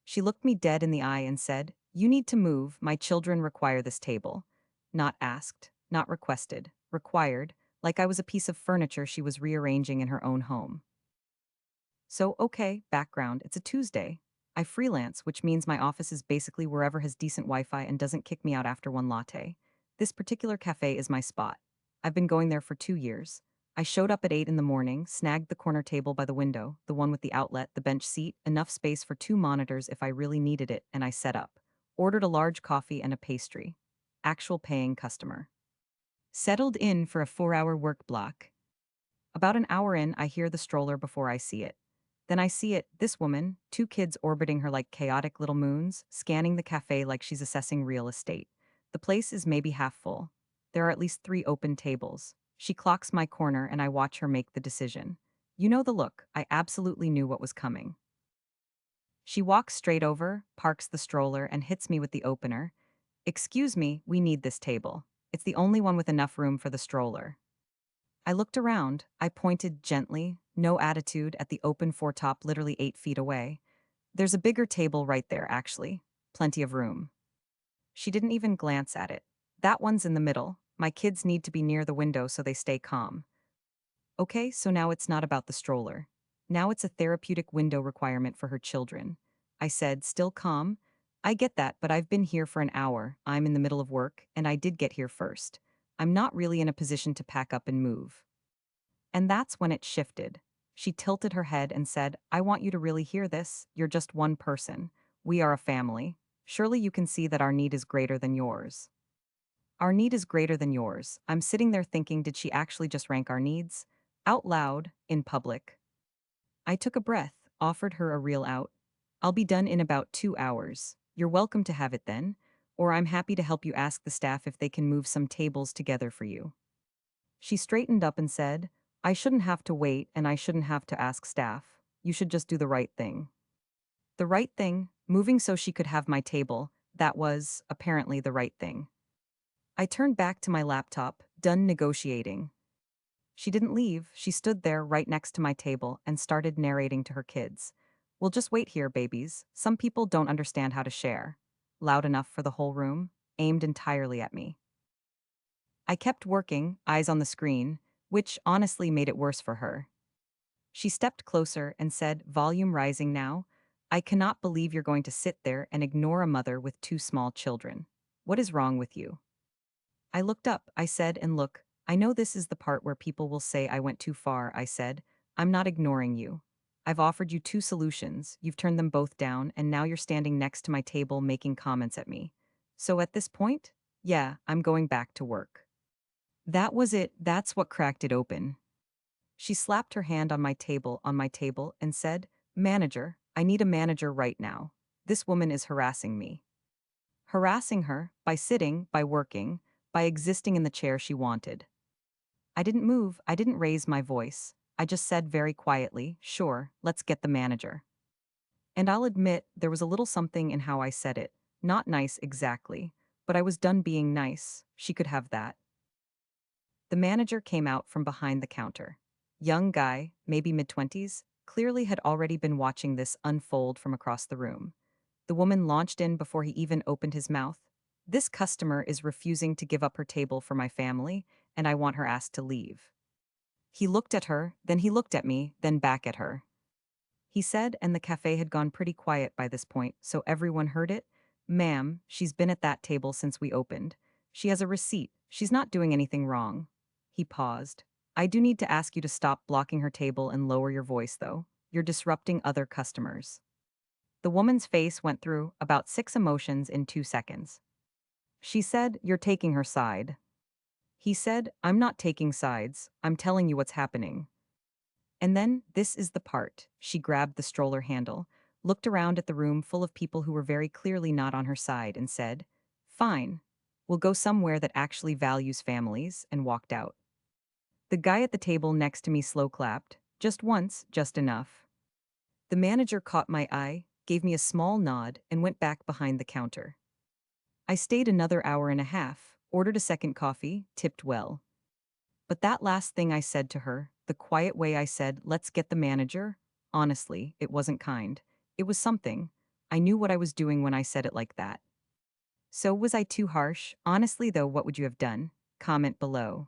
She looked me dead in the eye and said, "You need to move, my children require this table." Not asked, not requested, required, like I was a piece of furniture she was rearranging in her own home. So, okay, background, it's a Tuesday. I freelance, which means my office is basically wherever has decent Wi Fi and doesn't kick me out after one latte. This particular cafe is my spot. I've been going there for 2 years. I showed up at 8 in the morning, snagged the corner table by the window, the one with the outlet, the bench seat, enough space for 2 monitors if I really needed it, and I set up. Ordered a large coffee and a pastry. Actual paying customer. Settled in for a 4 hour work block. About an hour in, I hear the stroller before I see it. Then I see it, this woman, 2 kids orbiting her like chaotic little moons, scanning the cafe like she's assessing real estate. The place is maybe half full. There are at least 3 open tables. She clocks my corner and I watch her make the decision. You know the look, I absolutely knew what was coming. She walks straight over, parks the stroller, and hits me with the opener. "Excuse me, we need this table. It's the only one with enough room for the stroller." I looked around. I pointed gently, no attitude, at the open foretop literally 8 feet away. "There's a bigger table right there, actually. Plenty of room." She didn't even glance at it. "That one's in the middle. My kids need to be near the window so they stay calm." Okay, so now it's not about the stroller. Now it's a therapeutic window requirement for her children. I said, still calm. "I get that, but I've been here for an hour. I'm in the middle of work, and I did get here first. I'm not really in a position to pack up and move." And that's when it shifted. She tilted her head and said, "I want you to really hear this. You're just one person. We are a family. Surely you can see that our need is greater than yours." Our need is greater than yours. I'm sitting there thinking, did she actually just rank our needs? Out loud, in public. I took a breath, offered her a real out. "I'll be done in about 2 hours. You're welcome to have it then, or I'm happy to help you ask the staff if they can move some tables together for you." She straightened up and said, "I shouldn't have to wait and I shouldn't have to ask staff. You should just do the right thing." The right thing, moving so she could have my table, that was, apparently, the right thing. I turned back to my laptop, done negotiating. She didn't leave, she stood there right next to my table and started narrating to her kids. "We'll just wait here, babies. Some people don't understand how to share." Loud enough for the whole room, aimed entirely at me. I kept working, eyes on the screen, which honestly made it worse for her. She stepped closer and said, volume rising now, "I cannot believe you're going to sit there and ignore a mother with 2 small children. What is wrong with you?" I looked up, I said, and look, I know this is the part where people will say I went too far, I said. "I'm not ignoring you. I've offered you 2 solutions, you've turned them both down, and now you're standing next to my table making comments at me. So at this point, yeah, I'm going back to work." That was it, that's what cracked it open. She slapped her hand on my table, and said, "Manager, I need a manager right now. This woman is harassing me." Harassing her, by sitting, by working, by existing in the chair she wanted. I didn't move, I didn't raise my voice. I just said very quietly, "Sure, let's get the manager." And I'll admit, there was a little something in how I said it. Not nice exactly, but I was done being nice. She could have that. The manager came out from behind the counter. Young guy, maybe mid-20s, clearly had already been watching this unfold from across the room. The woman launched in before he even opened his mouth. "This customer is refusing to give up her table for my family, and I want her asked to leave." He looked at her, then he looked at me, then back at her. He said, and the cafe had gone pretty quiet by this point, so everyone heard it, "Ma'am, she's been at that table since we opened. She has a receipt. She's not doing anything wrong." He paused. "I do need to ask you to stop blocking her table and lower your voice, though. You're disrupting other customers." The woman's face went through about 6 emotions in 2 seconds. She said, "You're taking her side." He said, "I'm not taking sides. I'm telling you what's happening." And then, this is the part, she grabbed the stroller handle, looked around at the room full of people who were very clearly not on her side, and said, "Fine. We'll go somewhere that actually values families," and walked out. The guy at the table next to me slow clapped. Just once, just enough. The manager caught my eye, gave me a small nod, and went back behind the counter. I stayed another hour and a half, ordered a second coffee, tipped well. But that last thing I said to her, the quiet way I said, "Let's get the manager," honestly, it wasn't kind. It was something. I knew what I was doing when I said it like that. So was I too harsh? Honestly, though, what would you have done? Comment below.